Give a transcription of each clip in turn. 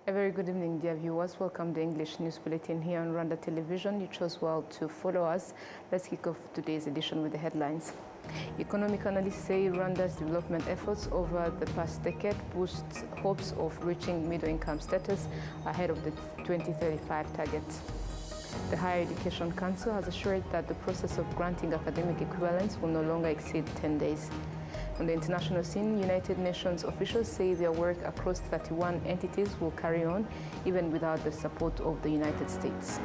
A very good evening, dear viewers. Welcome to English News Bulletin here on Rwanda Television. You chose well to follow us. Let's kick off today's edition with the headlines. Economic analysts say Rwanda's development efforts over the past decade boosts hopes of reaching middle-income status ahead of the 2035 targets. The Higher Education Council has assured that the process of granting academic equivalence will no longer exceed 10 days. On the international scene, United Nations officials say their work across 31 entities will carry on even without the support of the United States.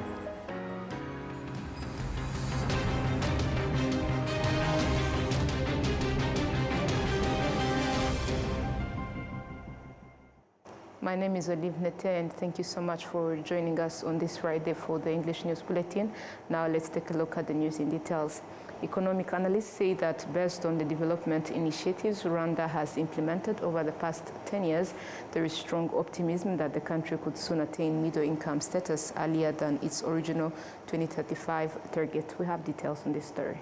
My name is Olive Nete, and thank you so much for joining us on this Friday for the English News Bulletin. Now let's take a look at the news in details. Economic analysts say that based on the development initiatives Rwanda has implemented over the past 10 years, there is strong optimism that the country could soon attain middle-income status earlier than its original 2035 target. We have details on this story.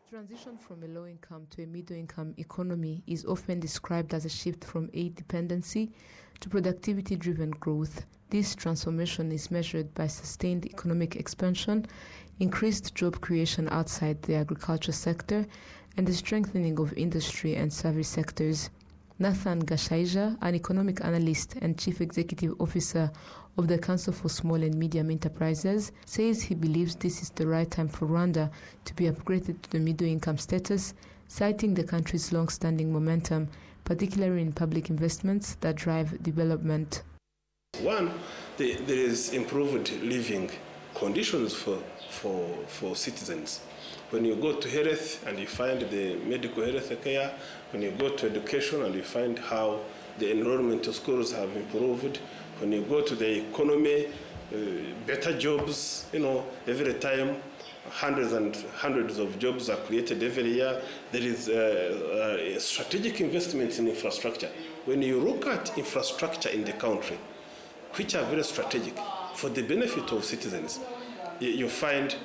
Transition from a low-income to a middle-income economy is often described as a shift from aid dependency to productivity-driven growth. This transformation is measured by sustained economic expansion, increased job creation outside the agriculture sector, and the strengthening of industry and service sectors. Nathan Gashaija, an economic analyst and chief executive officer of the Council for Small and Medium Enterprises, says he believes this is the right time for Rwanda to be upgraded to the middle-income status, citing the country's long-standing momentum, particularly in public investments that drive development. One, there is improved living conditions for citizens. When you go to health and you find the medical health care, when you go to education and you find how the enrollment of schools have improved, when you go to the economy, better jobs, every time hundreds and hundreds of jobs are created every year. There is a strategic investment in infrastructure. When you look at infrastructure in the country, which are very strategic for the benefit of citizens, you find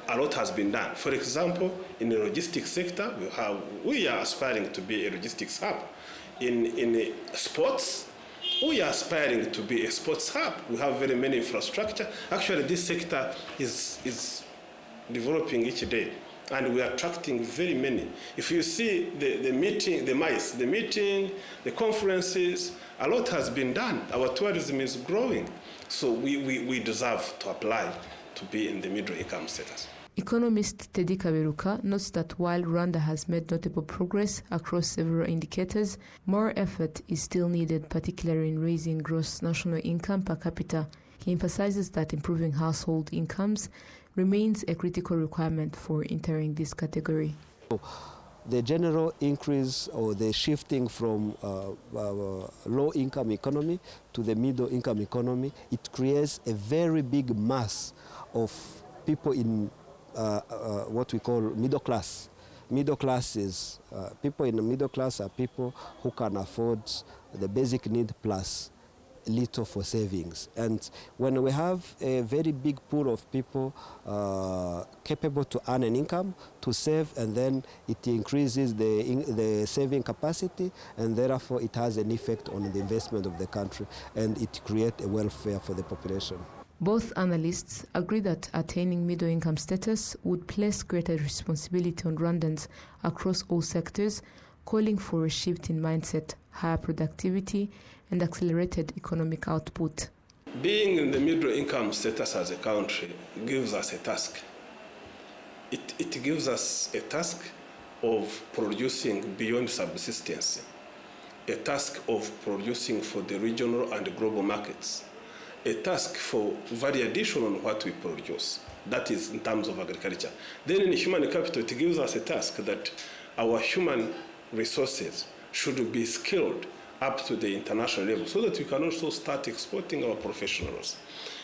a lot has been done. For example, in the logistics sector, we are aspiring to be a logistics hub. In sports, we are aspiring to be a sports hub. We have very many infrastructure. Actually, this sector is developing each day, and we are attracting very many. If you see the meeting, the conferences, a lot has been done. Our tourism is growing. So we deserve to apply to be in the middle-income status. Economist Teddy Kaberuka notes that while Rwanda has made notable progress across several indicators, more effort is still needed, particularly in raising gross national income per capita. He emphasizes that improving household incomes remains a critical requirement for entering this category. The general increase or the shifting from low-income economy to the middle-income economy, it creates a very big mass of people in what we call middle class. Middle class is, people in the middle class are people who can afford the basic need plus little for savings. And when we have a very big pool of people capable to earn an income, to save, and then it increases the saving capacity, and therefore it has an effect on the investment of the country, and it creates a welfare for the population. Both analysts agree that attaining middle-income status would place greater responsibility on Rwandans across all sectors, calling for a shift in mindset, higher productivity, and accelerated economic output. Being in the middle-income status as a country gives us a task. It gives us a task of producing beyond subsistence, a task of producing for the regional and global markets, a task for value addition on what we produce. That is in terms of agriculture. Then in human capital, it gives us a task that our human resources should be skilled up to the international level so that we can also start exporting our professionals.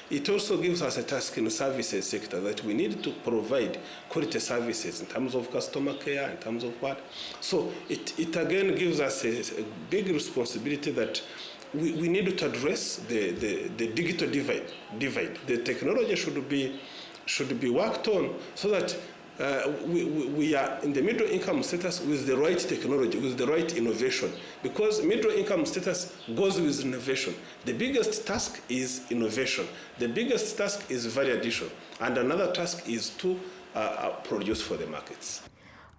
It also gives us a task in the services sector that we need to provide quality services in terms of customer care, in terms of what. So it again gives us a big responsibility that we need to address the digital divide. The technology should be worked on so that we are in the middle income status with the right technology, with the right innovation, because middle income status goes with innovation. The biggest task is innovation. The biggest task is value addition. And another task is to produce for the markets.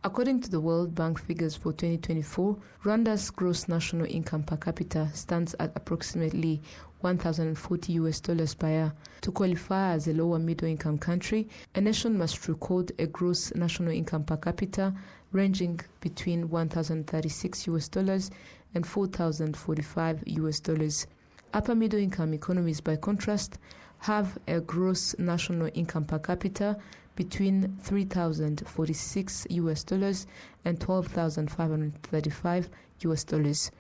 According to the World Bank figures for 2024, Rwanda's gross national income per capita stands at approximately $1,040 per year. To qualify as a lower middle income country, a nation must record a gross national income per capita ranging between $1,036 and $4,045. Upper middle income economies, by contrast, have a gross national income per capita between $3,046 and $12,535.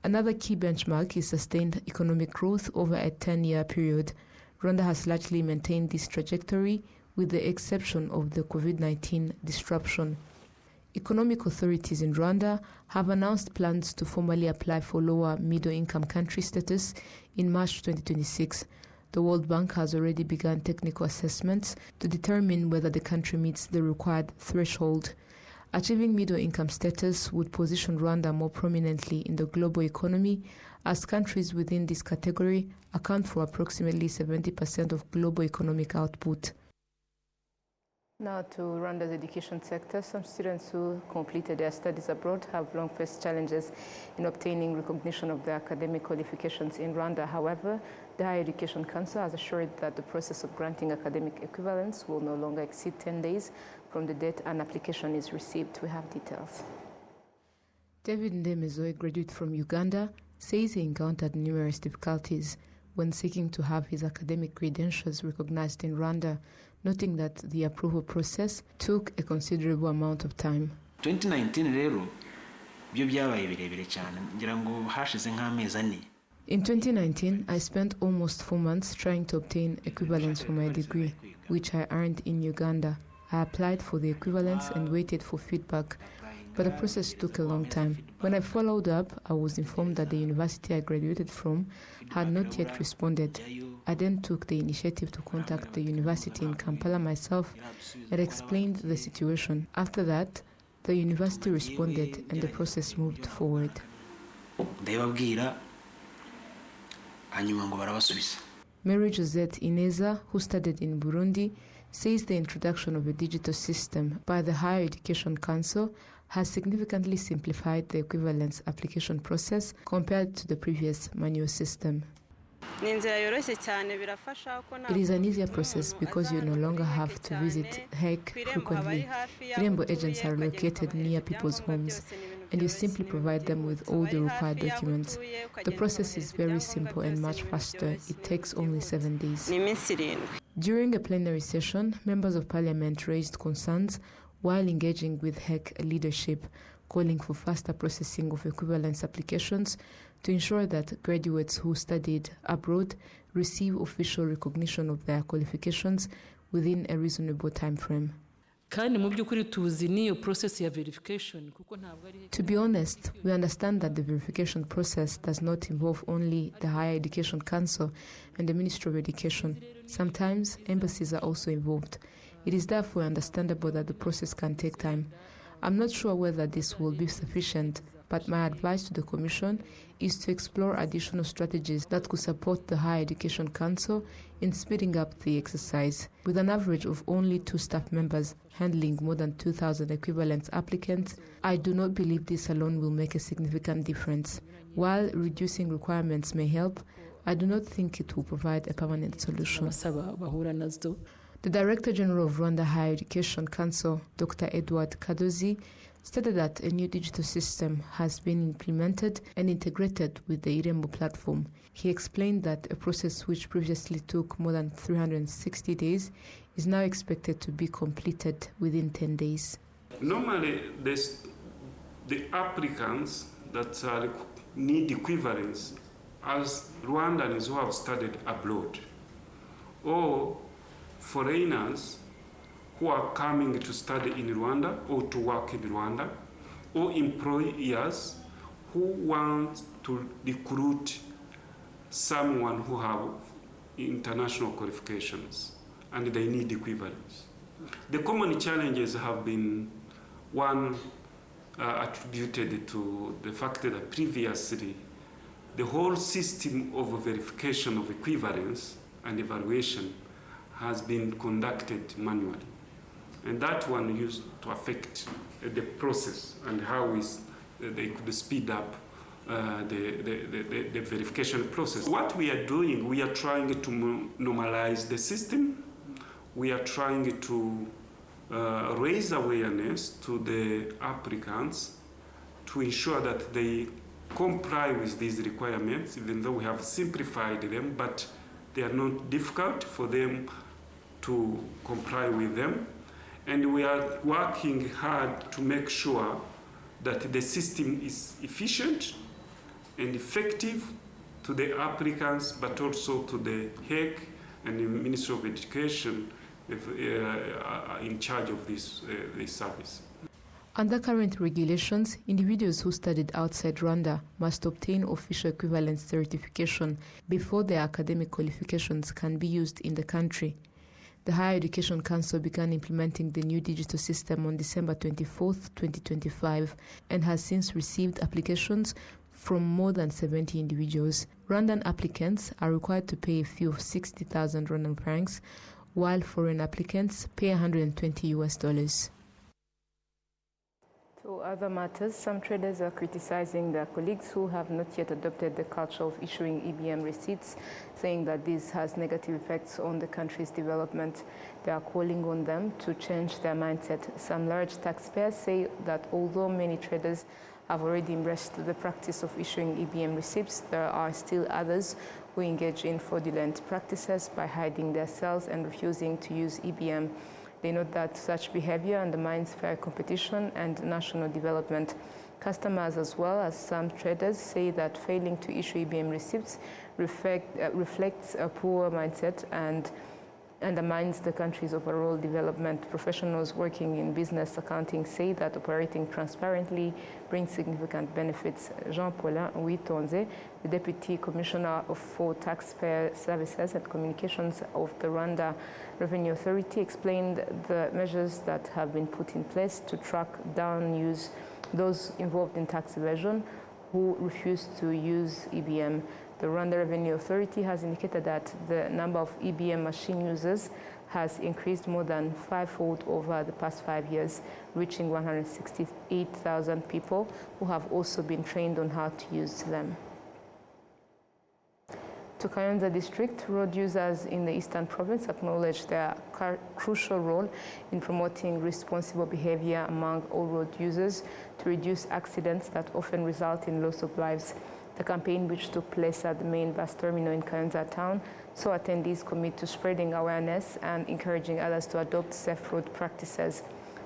Another key benchmark is sustained economic growth over a 10-year period. Rwanda has largely maintained this trajectory with the exception of the COVID-19 disruption. Economic authorities in Rwanda have announced plans to formally apply for lower middle-income country status in March 2026. The World Bank has already begun technical assessments to determine whether the country meets the required threshold. Achieving middle-income status would position Rwanda more prominently in the global economy, as countries within this category account for approximately 70% of global economic output. Now to Rwanda's education sector, some students who completed their studies abroad have long faced challenges in obtaining recognition of their academic qualifications in Rwanda. However, the Higher Education Council has assured that the process of granting academic equivalence will no longer exceed 10 days from the date an application is received. We have details. David Ndemezo, a graduate from Uganda, says he encountered numerous difficulties when seeking to have his academic credentials recognized in Rwanda, noting that the approval process took a considerable amount of time. 2019 rero byo byabaye birebire cyane ngira ngo hashize nk'amezi 4. In 2019, I spent almost 4 months trying to obtain equivalence for my degree, which I earned in Uganda. I applied for the equivalence and waited for feedback, but the process took a long time. When I followed up, I was informed that the university I graduated from had not yet responded. I then took the initiative to contact the university in Kampala myself and explained the situation. After that, the university responded and the process moved forward. Mary Josette Ineza, who studied in Burundi, says the introduction of a digital system by the Higher Education Council has significantly simplified the equivalence application process compared to the previous manual system. It is an easier process because you no longer have to visit HEC frequently. Irembo agents are located near people's homes, and you simply provide them with all the required documents. The process is very simple and much faster. It takes only 7 days. During a plenary session, members of parliament raised concerns while engaging with HEC leadership, calling for faster processing of equivalence applications to ensure that graduates who studied abroad receive official recognition of their qualifications within a reasonable time frame. To be honest, we understand that the verification process does not involve only the Higher Education Council and the Ministry of Education. Sometimes embassies are also involved. It is therefore understandable that the process can take time. I'm not sure whether this will be sufficient, but my advice to the Commission is to explore additional strategies that could support the Higher Education Council in speeding up the exercise. With an average of only 2 staff members handling more than 2,000 equivalence applicants, I do not believe this alone will make a significant difference. While reducing requirements may help, I do not think it will provide a permanent solution. The Director General of Rwanda Higher Education Council, Dr. Edward Kadozi, stated that a new digital system has been implemented and integrated with the Irembo platform. He explained that a process which previously took more than 360 days is now expected to be completed within 10 days. Normally, the applicants that need equivalence as Rwandans who have studied abroad, or foreigners who are coming to study in Rwanda or to work in Rwanda, or employers who want to recruit someone who have international qualifications and they need equivalence. The common challenges have been, one, attributed to the fact that previously the whole system of verification of equivalence and evaluation has been conducted manually. And that one used to affect the process and how they could speed up the verification process. What we are doing, we are trying to normalize the system. We are trying to raise awareness to the applicants to ensure that they comply with these requirements, even though we have simplified them, but they are not difficult for them to comply with them. And we are working hard to make sure that the system is efficient and effective to the applicants, but also to the HEC and the Ministry of Education in charge of this service. Under current regulations, individuals who studied outside Rwanda must obtain official equivalence certification before their academic qualifications can be used in the country. The Higher Education Council began implementing the new digital system on December 24, 2025, and has since received applications from more than 70 individuals. Rwandan applicants are required to pay a fee of 60,000 Rwandan francs, while foreign applicants pay $120. To other matters, some traders are criticizing their colleagues who have not yet adopted the culture of issuing EBM receipts, saying that this has negative effects on the country's development. They are calling on them to change their mindset. Some large taxpayers say that although many traders have already embraced the practice of issuing EBM receipts, there are still others who engage in fraudulent practices by hiding their sales and refusing to use EBM. They note that such behavior undermines fair competition and national development. Customers, as well as some traders, say that failing to issue EBM receipts reflects a poor mindset and undermines the country's overall development. Professionals working in business accounting say that operating transparently brings significant benefits. Jean-Paulin Witonze, the Deputy Commissioner for Taxpayer Services and Communications of the Rwanda Revenue Authority, explained the measures that have been put in place to track down those involved in tax evasion who refuse to use EBM. The Rwanda Revenue Authority has indicated that the number of EBM machine users has increased more than fivefold over the past 5 years, reaching 168,000 people who have also been trained on how to use them. To Kayonza district, road users in the Eastern Province acknowledge their crucial role in promoting responsible behavior among all road users to reduce accidents that often result in loss of lives. The campaign, which took place at the main bus terminal in Kayonza town, saw attendees commit to spreading awareness and encouraging others to adopt safe road practices.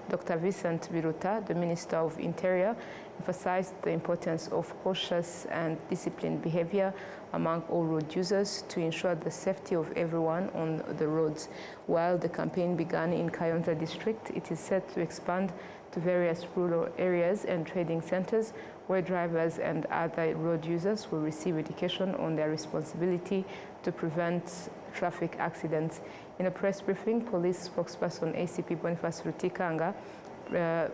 Dr. Vincent Biruta, the Minister of Interior, emphasized the importance of cautious and disciplined behavior among all road users to ensure the safety of everyone on the roads. While the campaign began in Kayonza district, it is set to expand to various rural areas and trading centers where drivers and other road users will receive education on their responsibility to prevent traffic accidents. In a press briefing, police spokesperson ACP Boniface Rutikanga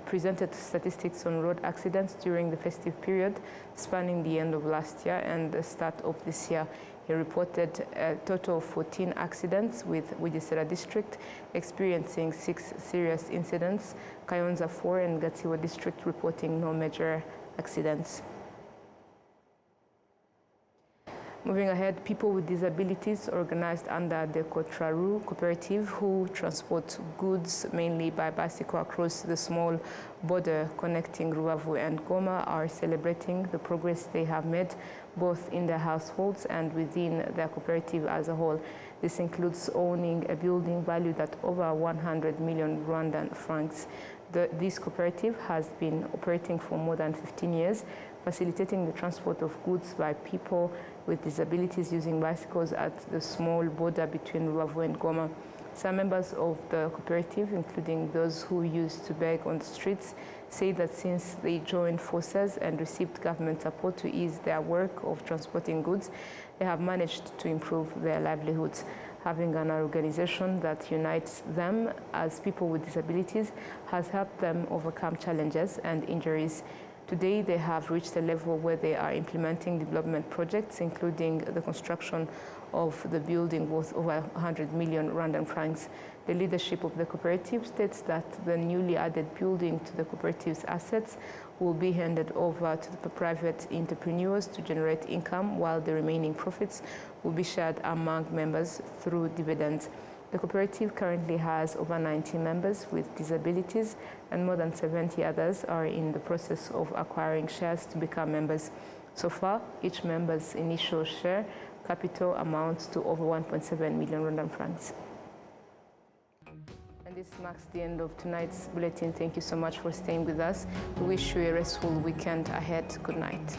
presented statistics on road accidents during the festive period spanning the end of last year and the start of this year. He reported a total of 14 accidents, with Bugesera district experiencing 6 serious incidents, Kayonza 4 and Gatsibo district reporting no major accidents. Moving ahead, people with disabilities organized under the Kotraru cooperative who transport goods mainly by bicycle across the small border connecting Rubavu and Goma are celebrating the progress they have made both in their households and within their cooperative as a whole. This includes owning a building valued at over 100 million Rwandan francs. This cooperative has been operating for more than 15 years, facilitating the transport of goods by people with disabilities using bicycles at the small border between Rubavu and Goma. Some members of the cooperative, including those who used to beg on the streets, say that since they joined forces and received government support to ease their work of transporting goods, they have managed to improve their livelihoods. Having an organization that unites them as people with disabilities has helped them overcome challenges and injuries. Today, they have reached a level where they are implementing development projects, including the construction of the building worth over 100 million Rwandan francs. The leadership of the cooperative states that the newly added building to the cooperative's assets will be handed over to the private entrepreneurs to generate income, while the remaining profits will be shared among members through dividends. The cooperative currently has over 90 members with disabilities, and more than 70 others are in the process of acquiring shares to become members. So far, each member's initial share capital amounts to over 1.7 million Rwandan francs. And this marks the end of tonight's bulletin. Thank you so much for staying with us. We wish you a restful weekend ahead. Good night.